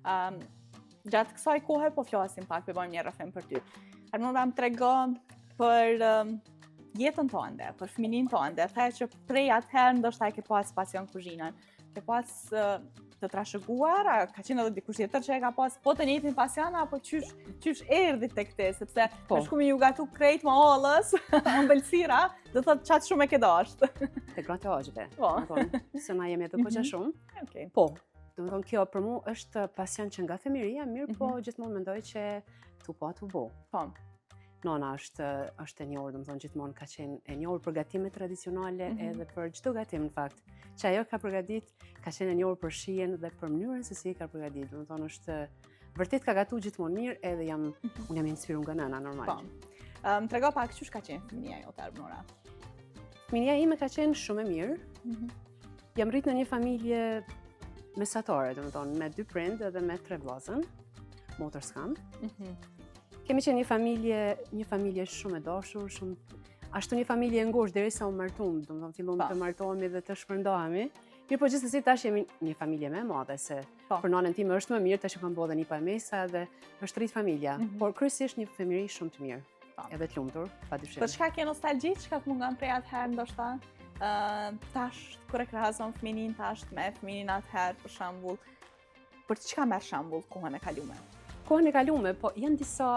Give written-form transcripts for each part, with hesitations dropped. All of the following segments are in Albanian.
Gjatë kësaj kohe po flasim pak, po bëjmë një rrëfim për ty. Arnora më trego për jetën tënde, për fëminin tënde, the që prej atëherë ndoshta e ke pas pasion kuzhinën, ke pas të trashëguar, a ka qenë edhe dikush tjetër që e ka pas po të njëjtin pasion apo qysh erdhi tek ti, sepse me shku me ju gatu krejt më hollës, ëmbëlsira, do thotë çat shumë e ke dashur. Te gratë hoxhve. Po. Se na jemi edhe goxha shumë. Okej. Po. Do të thonë kjo për mua është pasion që nga fëmiria, mirë po gjithmonë mendoj që tu bo. Po. Nona është e njohur, do të thonë gjithmonë ka qenë e njohur për gatimet tradicionale edhe për çdo gatim në fakt. Që ajo ka përgatit, ka qenë e njohur për shijen dhe për mënyrën se si e ka përgatit. Do të thonë është vërtet ka gatuar gjithmonë mirë edhe unë jam inspiruar nga nëna normal. Po. Më trego pak çush ka qenë fëmia jote Arnora? Fëmia ime ka qenë shumë e mirë. Jam rritur në një familje mesatare, do të thonë me 2 prind edhe me 3 vllazën. Motër s'kam. Kemi qenë një familje shumë e dashur, ashtu një familje e ngushtë derisa u martuam, do të thonë fillon të martohemi dhe të shpërndahemi. Mirë po gjithsesi tash jemi një familje më e madhe se për nonën time është më mirë tash kam bërë një pamesa dhe është rrit familja, por kryesisht një fëmijëri shumë të mirë. Edhe të lumtur, padyshim. Për çka ke nostalgji, çka të mungon prej atëherë ndoshta? Tash kur e krahazon fëminin tash me fëminin atëherë për shembull, për çka merr shembull kohën e kaluar? Kohën e kaluar, po janë disa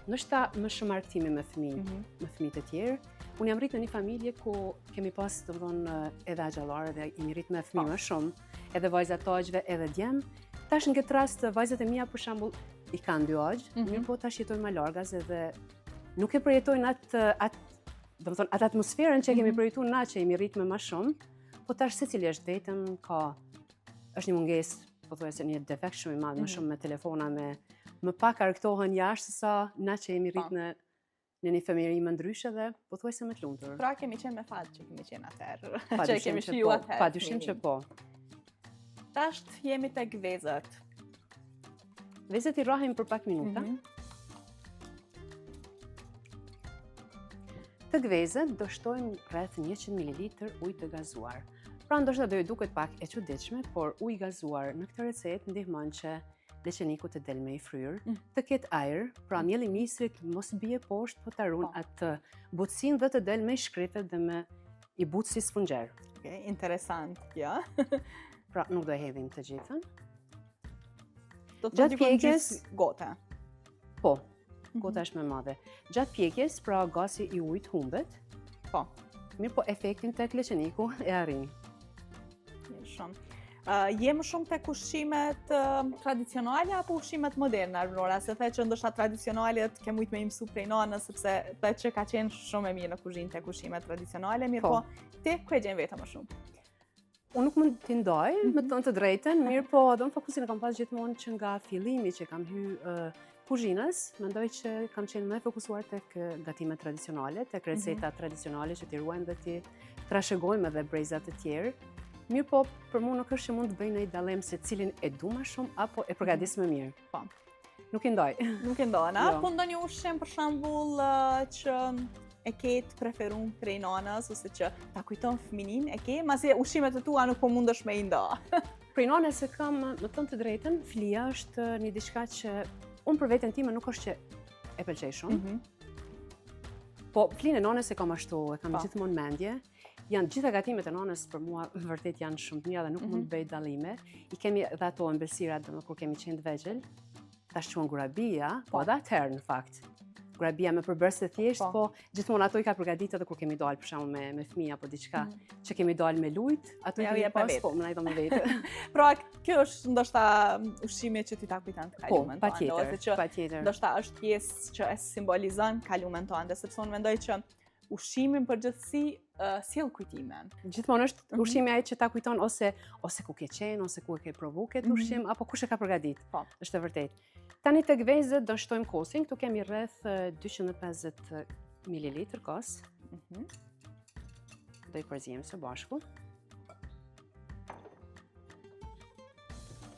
ndoshta më shumë argëtimi me fëmijë të tjerë. Unë jam rritur në një familje ku kemi pas, do të thonë, edhe axhallar dhe jemi rritur me fëmijë më shumë, edhe vajzat togjve, edhe djem. Tash në këtë rast vajzat e mia për shembull i kanë 2 agj, mirë po tash jetojnë më largas edhe nuk e përjetojnë do të thonë atë atmosferën që kemi përjetuar na që jemi rritur më shumë, po tash secili është vetëm, është një mungesë, pothuajse një defekt shumë i madh, më shumë me telefona, më pak argëtohen jashtë sa na që jemi rritur në një fëmijëri më ndryshe dhe pothuajse më të lumtur. Pra kemi qenë me fat që kemi qenë atëherë, që kemi shiju atëherë. Padyshim që po. Tash jemi tek vezët. Vezët i rrahim për pak minuta. Tek vezët do shtojmë rreth 100 ml ujë të gazuar. Pra ndoshta do ju duket pak e çuditshme, por uji i gazuar në këtë recetë ndihmon që leqeniku të del me i fryrë, të ketë ajër, pra mielli i misrit mos bie poshtë, po ta ruan atë butësinë dhe të del me i shkripet dhe me i butë si sfungjer. Okej, interesant kjo. Pra nuk do e hedhim të gjithën. Do të thotë pjekjes gota. Po, gota është më e madhe. Gjatë pjekjes, pra gasi i ujit humbet. Po. Mirë po efektin tek leqeniku e arrin. Shumë. Je më shumë tek ushqimet tradicionale apo ushqimet moderne, Arnora? Se the që ndoshta tradicionalet ke mujt me i mësu prej nanës, sepse the që ka qenë shumë e mirë në kuzhinë tek ushqimet tradicionale, mirë po ti ku e gjen vetëm më shumë? Unë nuk mund t'i ndaj, me të thënë të drejtën, mirë po do në fokusin e kam pas gjithmonë që nga fillimi që kam hyrë kuzhinës, mendoj që kam qenë më e fokusuar tek gatimet tradicionale, tek receta tradicionale që t'i ruajmë dhe t'i trashëgojmë edhe brezat të tjerë. Mirë po, për mu nuk është që mund të bëjnë një dallim se cilin e du më shumë apo e përgatis më mirë. Po. Nuk i ndaj. Nuk i ndaj, a? Po ndonjë ushqim për shembull që e ke të preferuar prej nanës ose që ta kujton fëminin, e ke, masi ushqimet e tua nuk po mundesh me i nda. Prej nanës se kam, më të thënë të drejtën, filia është një diçka që unë për veten time nuk është që e pëlqej shumë. Po flinë e nanës e kam ashtu, e kam gjithmonë mendje. Janë gjitha gatimet e nanës për mua vërtet janë shumë të mira dhe nuk mund të bëj dallime. I kemi dhe ato ëmbëlsirat dhe kur kemi qenë të vegjël, tash quhen gurabia, po edhe atëherë në fakt. Gurabia me përbërës të thjesht, po gjithmonë ato i ka përgatitur edhe kur kemi dalë për shembull me fëmijë apo diçka që kemi dalë me lujt, ato i kemi pas, po më ndaj me vetë. Pra kjo është ndoshta ushqimi që ti ta kujton të kalumen tonë, ose që ndoshta është pjesë që e simbolizon kalumen tonë, sepse unë mendoj që ushqimin përgjithësi sjell kujtime. Gjithmonë është ushqimi ai që ta kujton ose ku ke qenë, ose ku e ke provu këtë ushqim, apo kush e ka përgatit. Po. Është e vërtetë. Tani tek vezët do shtojmë kosin, këtu kemi rreth 250 ml kos. Do i përzijem së bashku.